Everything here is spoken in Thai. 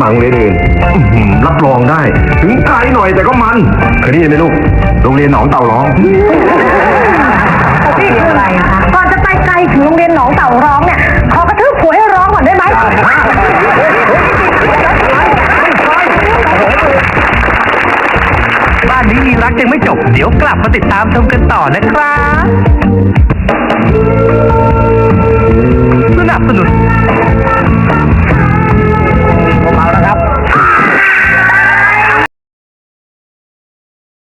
มัครโรงเรียนอื่นรับรองได้ถึงไกลหน่อยแต่ก็มันเคยได้ยินไหมลูกโรงเรียนหนองเต่าร้องนี่คืออะไรคะก่อนจะไปไกลถึงโรงเรียนหนองเต่าร้องเนี่ยขอกระทืบหัวให้ร้องก่อนได้ไหมบ้านนี้มีรักยังไม่จบเดี๋ยวกลับมาติดตามชมกันต่อนะครับ